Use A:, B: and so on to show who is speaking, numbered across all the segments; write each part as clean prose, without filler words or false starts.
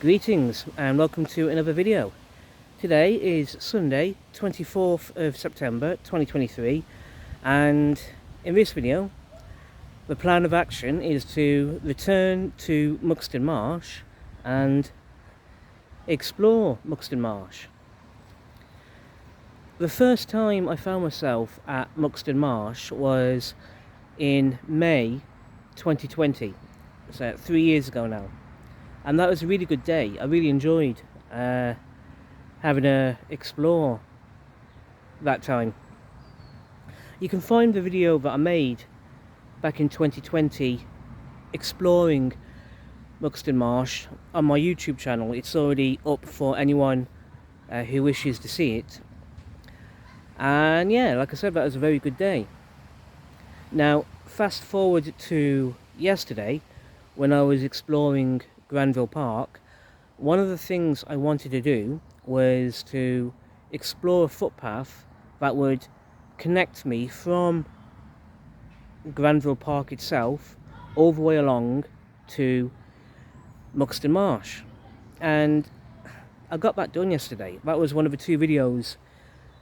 A: Greetings and welcome to another video. Today is Sunday 24th of September 2023, and in this video the plan of action is to return to Muxton Marsh and explore Muxton Marsh. The first time I found myself at Muxton Marsh was in May 2020, so 3 years ago now. And that was a really good day. I really enjoyed having to explore that time. You can find the video that I made back in 2020 exploring Muxton Marsh on my YouTube channel. It's already up for anyone who wishes to see it. And yeah, like I said, that was a very good day. Now, fast forward to yesterday when I was exploring Granville Park. One of the things I wanted to do was to explore a footpath that would connect me from Granville Park itself all the way along to Muxton Marsh, and I got that done yesterday. That was one of the two videos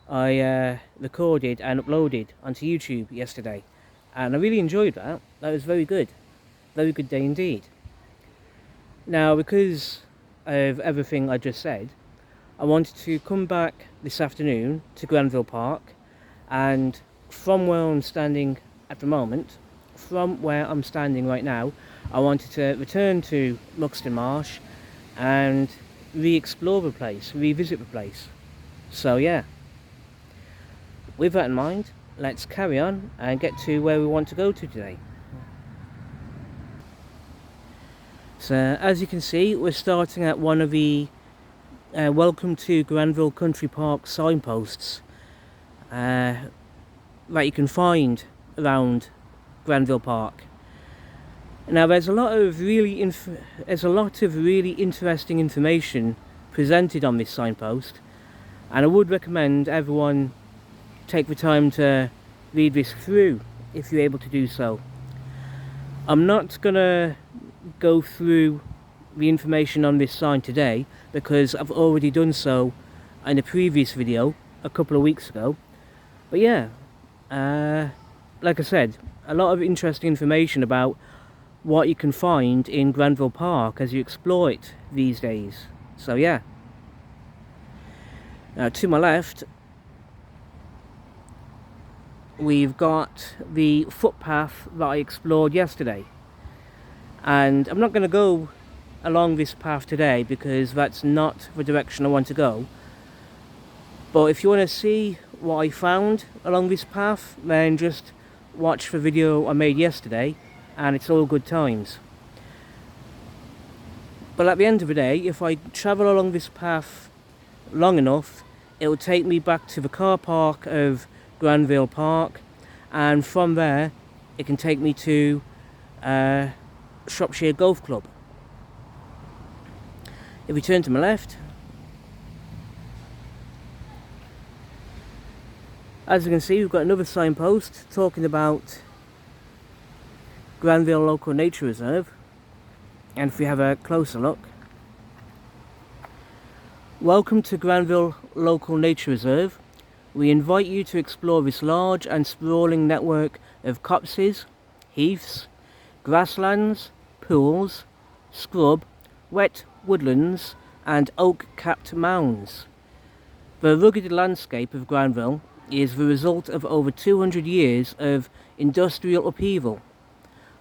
A: I recorded and uploaded onto YouTube yesterday, and I really enjoyed that. That was very good day indeed. Now, because of everything I just said, I wanted to come back this afternoon to Granville Park, and from where I'm standing at the moment, from where I'm standing right now, I wanted to return to Muxton Marsh and re-explore the place, revisit the place. So yeah, with that in mind, let's carry on and get to where we want to go to today. So as you can see, we're starting at one of the welcome to Granville Country Park signposts that you can find around Granville Park. Now, there's a lot of really interesting information presented on this signpost, and I would recommend everyone take the time to read this through if you're able to do so. I'm not gonna go through the information on this sign today because I've already done so in a previous video a couple of weeks ago. But yeah, like I said, a lot of interesting information about what you can find in Granville Park as you explore it these days. So yeah. Now, to my left, we've got the footpath that I explored yesterday. And I'm not going to go along this path today because that's not the direction I want to go. But if you want to see what I found along this path, then just watch the video I made yesterday, and it's all good times. But at the end of the day, if I travel along this path long enough, it will take me back to the car park of Granville Park, and from there it can take me to Shropshire Golf Club. If we turn to my left, as you can see, we've got another signpost talking about Granville Local Nature Reserve. And if we have a closer look, welcome to Granville Local Nature Reserve. We invite you to explore this large and sprawling network of copses, heaths, grasslands, pools, scrub, wet woodlands and oak-capped mounds. The rugged landscape of Granville is the result of over 200 years of industrial upheaval.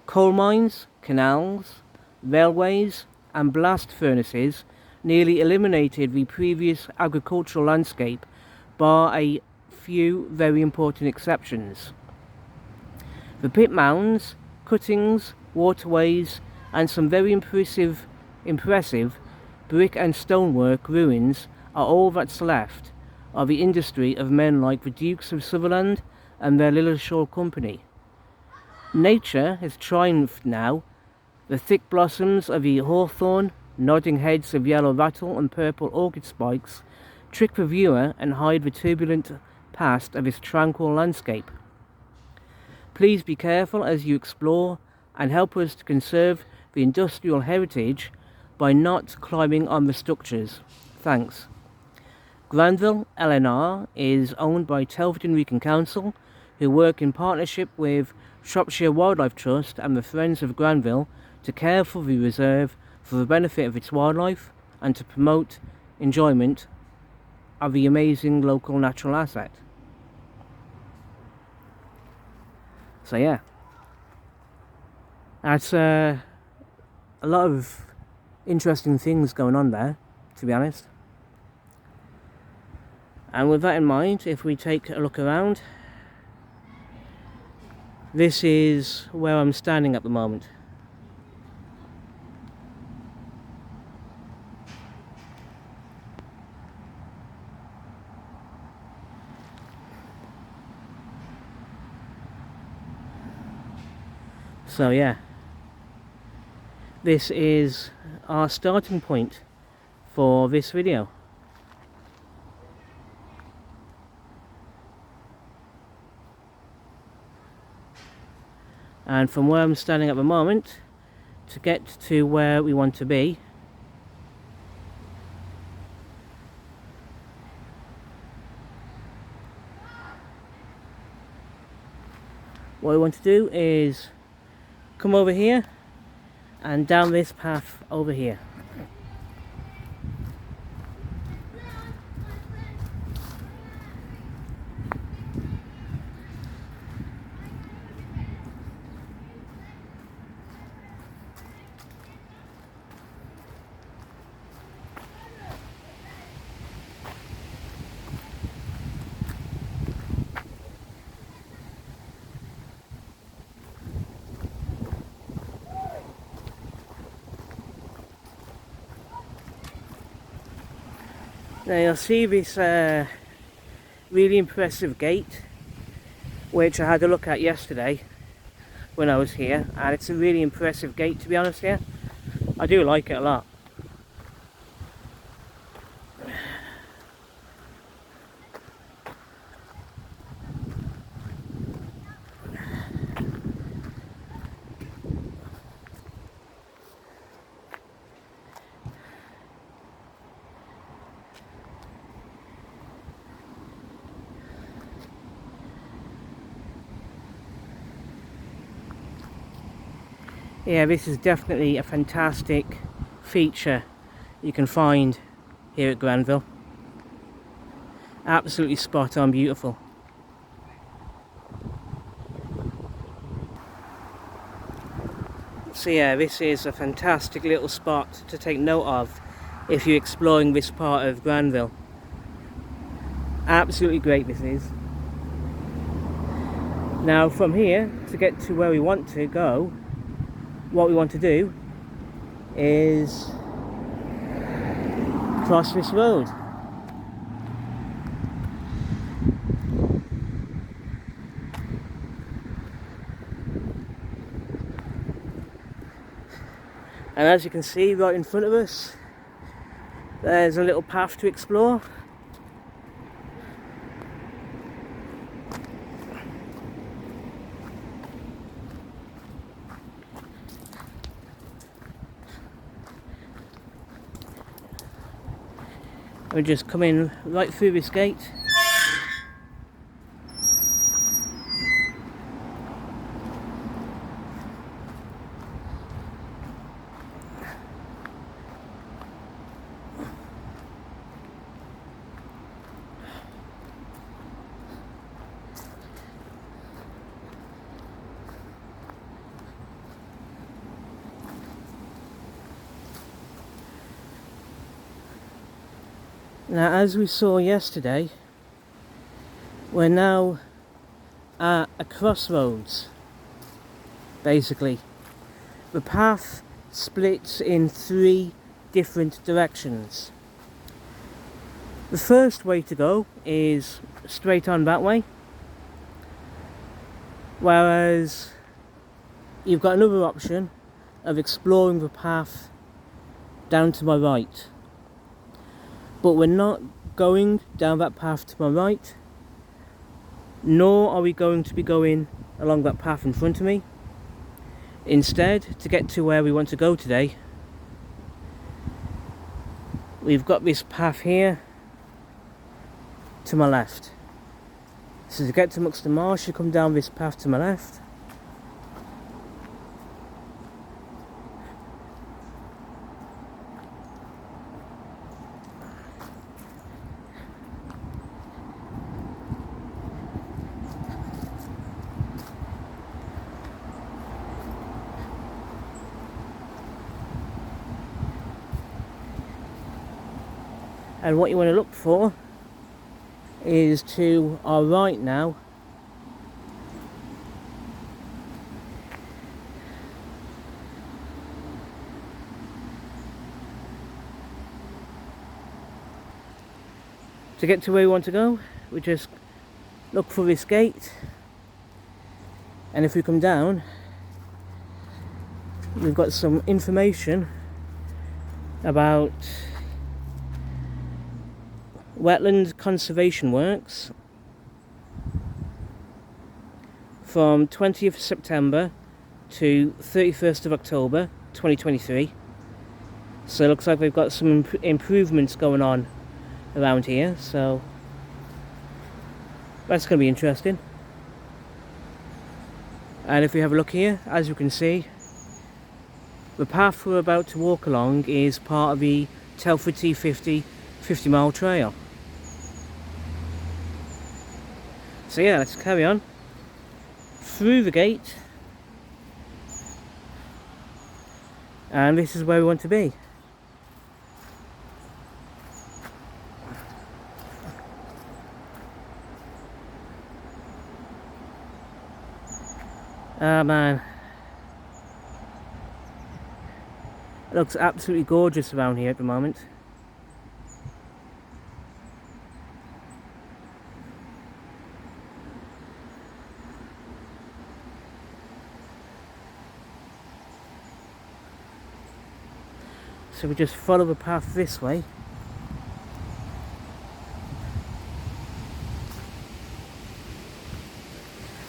A: Coal mines, canals, railways and blast furnaces nearly eliminated the previous agricultural landscape, bar a few very important exceptions. The pit mounds, cuttings, waterways and some very impressive brick and stonework ruins are all that's left of the industry of men like the Dukes of Sutherland and their Lilleshall Company. Nature has triumphed now. The thick blossoms of the hawthorn, nodding heads of yellow rattle and purple orchid spikes trick the viewer and hide the turbulent past of this tranquil landscape. Please be careful as you explore and help us to conserve the industrial heritage by not climbing on the structures. Thanks. Granville LNR is owned by Telford and Wrekin Council, who work in partnership with Shropshire Wildlife Trust and the Friends of Granville to care for the reserve for the benefit of its wildlife and to promote enjoyment of the amazing local natural asset. So yeah, that's a lot of interesting things going on there, to be honest. And with that in mind, if we take a look around, this is where I'm standing at the moment. So yeah, this is our starting point for this video. And from where I'm standing at the moment, to get to where we want to be, what we want to do is come over here and down this path over here. Now you'll see this really impressive gate, which I had a look at yesterday when I was here, and it's a really impressive gate, to be honest here. I do like it a lot. Yeah, this is definitely a fantastic feature you can find here at Granville. Absolutely spot on beautiful. So yeah, this is a fantastic little spot to take note of if you're exploring this part of Granville. Absolutely great this is. Now from here, to get to where we want to go, what we want to do is cross this road. And as you can see right in front of us, there's a little path to explore. We're just coming right through this gate. Now, as we saw yesterday, we're now at a crossroads, basically. The path splits in 3 different directions. The first way to go is straight on that way, whereas you've got another option of exploring the path down to my right. But we're not going down that path to my right, nor are we going to be going along that path in front of me. Instead, to get to where we want to go today, we've got this path here to my left. So to get to Muxton Marsh, you come down this path to my left. And what you want to look for is to our right now. To get to where we want to go, we just look for this gate, and if we come down, we've got some information about wetland conservation works from 20th September to 31st of October 2023. So it looks like we've got some improvements going on around here, so that's going to be interesting. And if we have a look here, as you can see, the path we're about to walk along is part of the Telford T50 50-mile trail. So yeah, let's carry on through the gate, and this is where we want to be. Ah man, it looks absolutely gorgeous around here at the moment. So we just follow the path this way.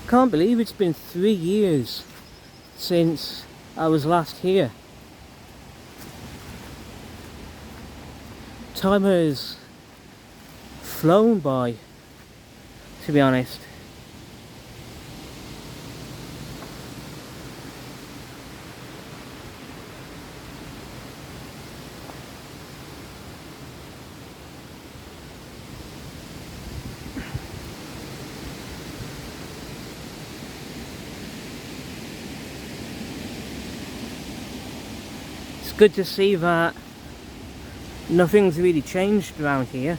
A: Can't believe it's been 3 years since I was last here. Time has flown by, to be honest. It's good to see that nothing's really changed around here.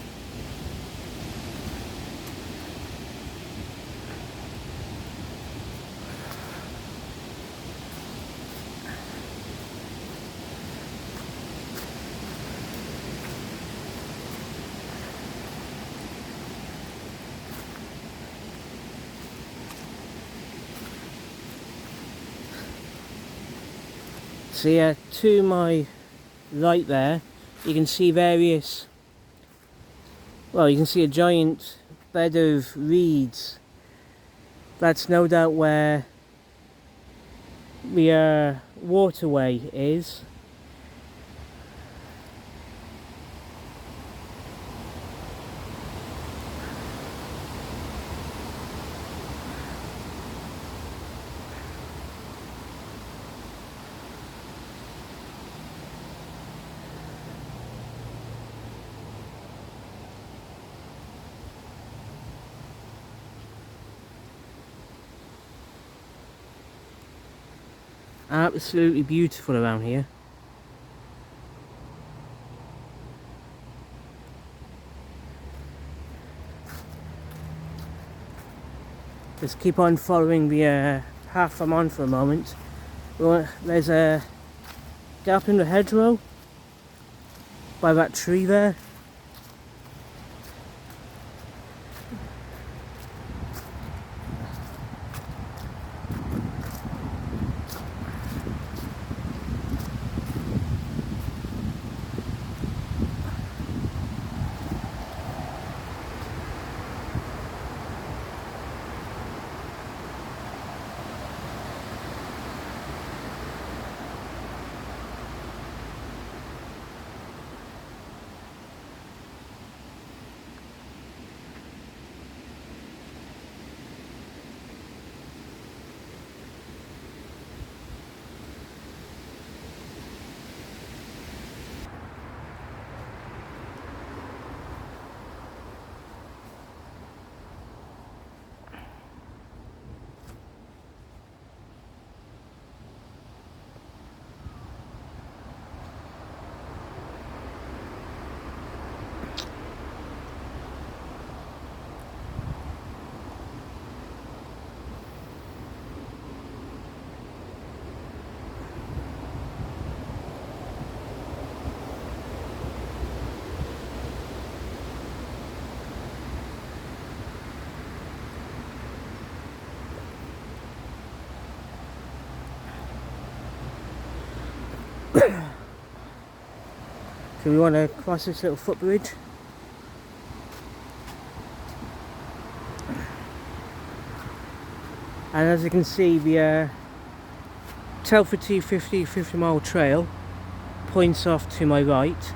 A: So yeah, to my right there, you can see various, well, you can see a giant bed of reeds. That's no doubt where the waterway is. Absolutely beautiful around here. Just keep on following the path I'm on for a moment. There's a gap in the hedgerow by that tree there. So we want to cross this little footbridge. And as you can see, the Telford T50 50-mile trail points off to my right.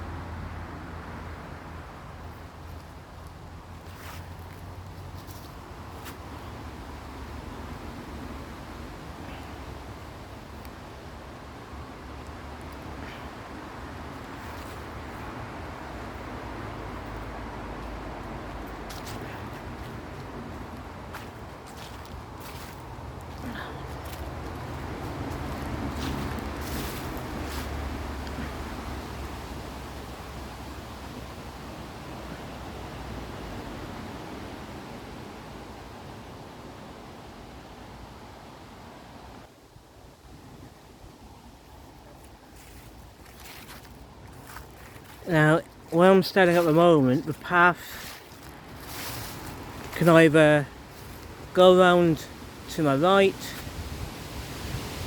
A: Now, where I'm standing at the moment, the path can either go around to my right,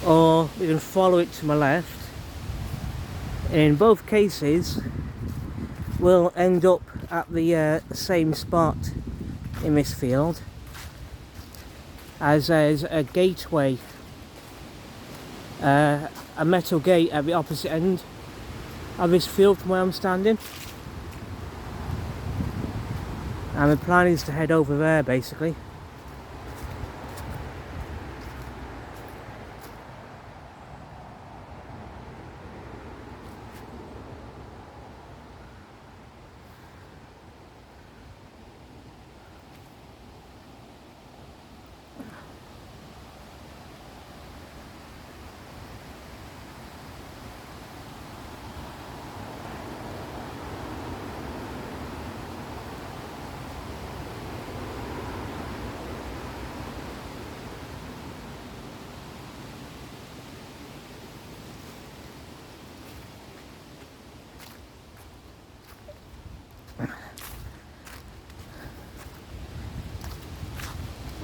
A: or we can follow it to my left. In both cases, we'll end up at the same spot in this field, as there's a gateway, a metal gate at the opposite end of this field from where I'm standing, and the plan is to head over there basically.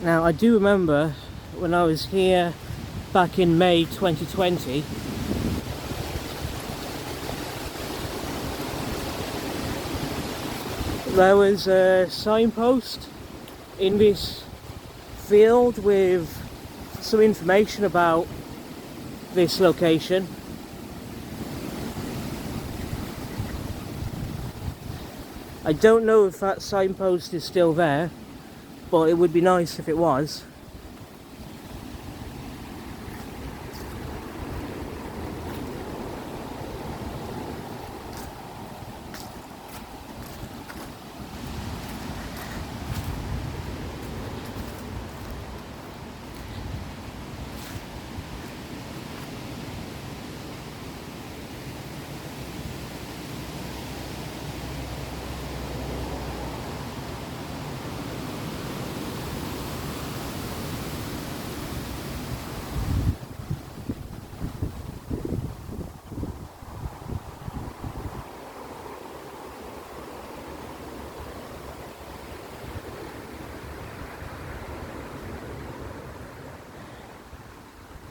A: Now, I do remember when I was here back in May 2020, there was a signpost in this field with some information about this location. I don't know if that signpost is still there, but it would be nice if it was.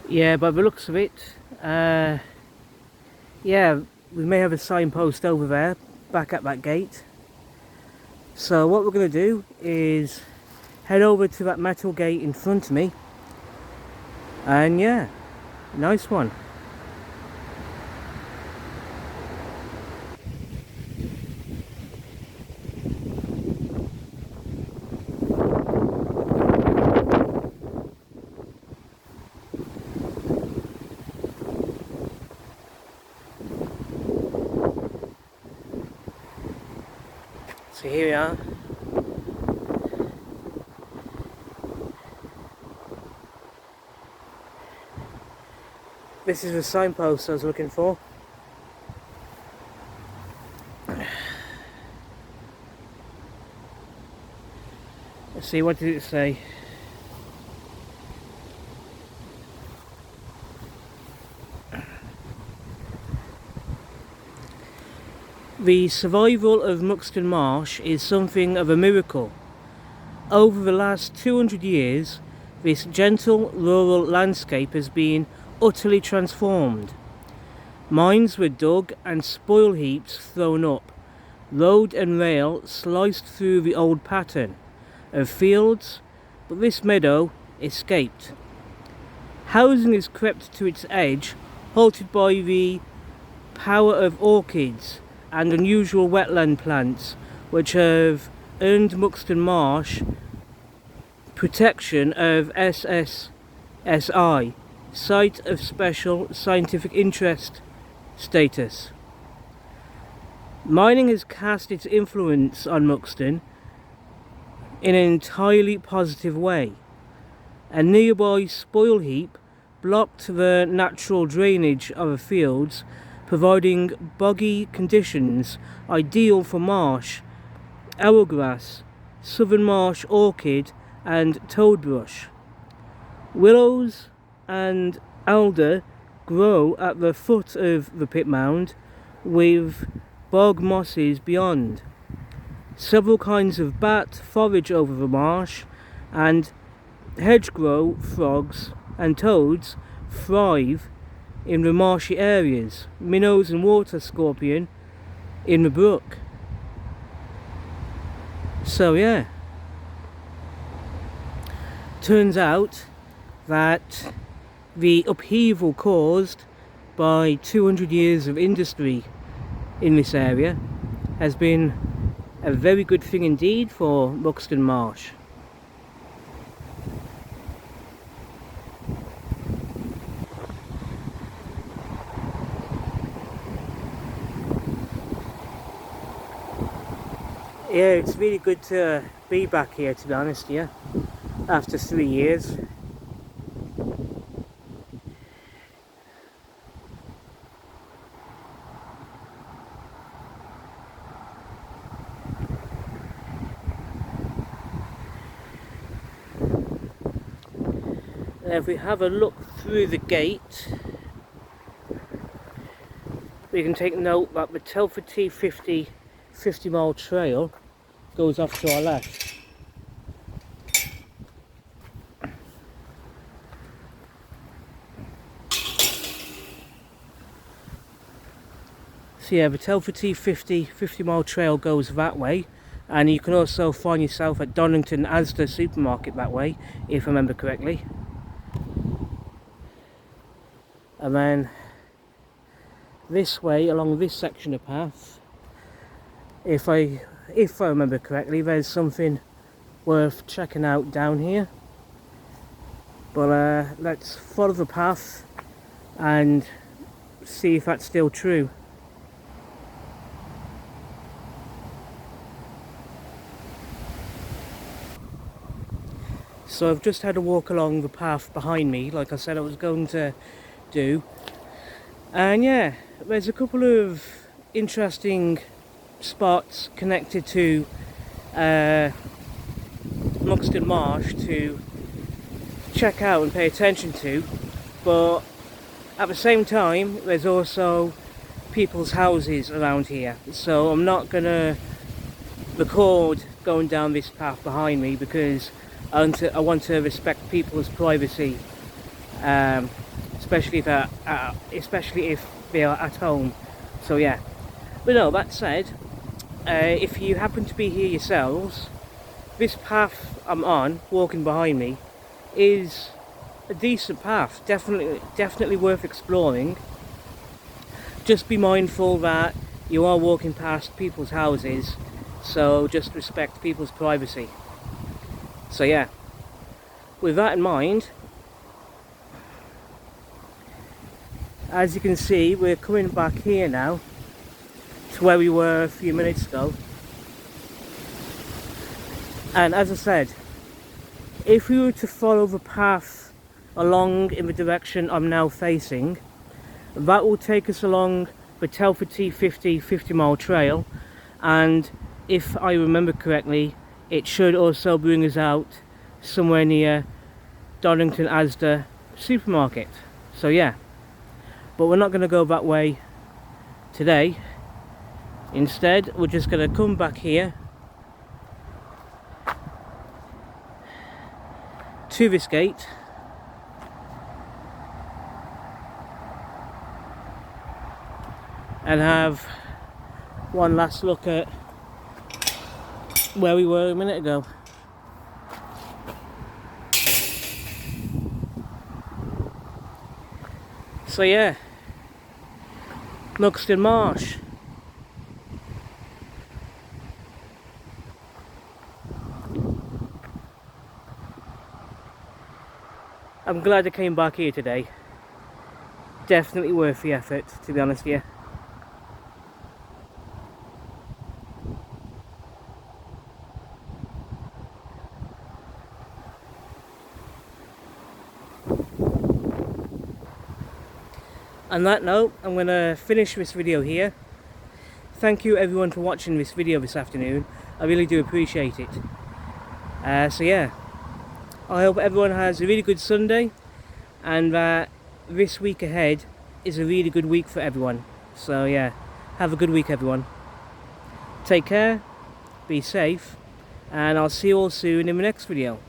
A: Yeah, by the looks of it, yeah, we may have a signpost over there, back at that gate. So what we're going to do is head over to that metal gate in front of me, and yeah, nice one. So here we are. This is the signpost I was looking for. Let's see, what did it say? The survival of Muxton Marsh is something of a miracle. Over the last 200 years, this gentle rural landscape has been utterly transformed. Mines were dug and spoil heaps thrown up. Road and rail sliced through the old pattern of fields, but this meadow escaped. Housing has crept to its edge, halted by the power of orchids and unusual wetland plants, which have earned Muxton Marsh protection of SSSI, Site of Special Scientific Interest status. Mining has cast its influence on Muxton in an entirely positive way. A nearby spoil heap blocked the natural drainage of the fields, providing boggy conditions ideal for marsh, hourgrass, southern marsh orchid and toadbrush. Willows and alder grow at the foot of the pit mound, with bog mosses beyond. Several kinds of bat forage over the marsh, and hedgerow frogs and toads thrive in the marshy areas, minnows and water scorpion in the brook. So yeah, turns out that the upheaval caused by 200 years of industry in this area has been a very good thing indeed for Muxton Marsh. Yeah, it's really good to be back here, to be honest, yeah, after 3 years. If we have a look through the gate, we can take note that the Telford T50 50-mile trail goes off to our left. So yeah, the Telford T50 50-mile trail goes that way, and you can also find yourself at Donington Asda supermarket that way, if I remember correctly. And then this way, along this section of path, if I remember correctly, there's something worth checking out down here. But let's follow the path and see if that's still true. So I've just had a walk along the path behind me, like I said I was going to do, and yeah, there's a couple of interesting spots connected to Muxton Marsh to check out and pay attention to, but at the same time there's also people's houses around here, so I'm not gonna record going down this path behind me because I want to respect people's privacy, especially if they are at home. So yeah, but no, that said, if you happen to be here yourselves, this path I'm on, walking behind me, is a decent path, definitely worth exploring. Just be mindful that you are walking past people's houses, so just respect people's privacy. So yeah, with that in mind, as you can see, we're coming back here now to where we were a few minutes ago. And as I said, if we were to follow the path along in the direction I'm now facing, that will take us along the Telford T50 50-mile trail, and if I remember correctly, it should also bring us out somewhere near Donington Asda supermarket. So yeah, but we're not going to go that way today. Instead, we're just going to come back here to this gate, and have one last look at where we were a minute ago. So yeah, Muxton Marsh. I'm glad I came back here today. Definitely worth the effort, to be honest with you. On that note, I'm going to finish this video here. Thank you everyone for watching this video this afternoon. I really do appreciate it. So yeah, I hope everyone has a really good Sunday, and that this week ahead is a really good week for everyone. So yeah, have a good week everyone. Take care, be safe, and I'll see you all soon in the next video.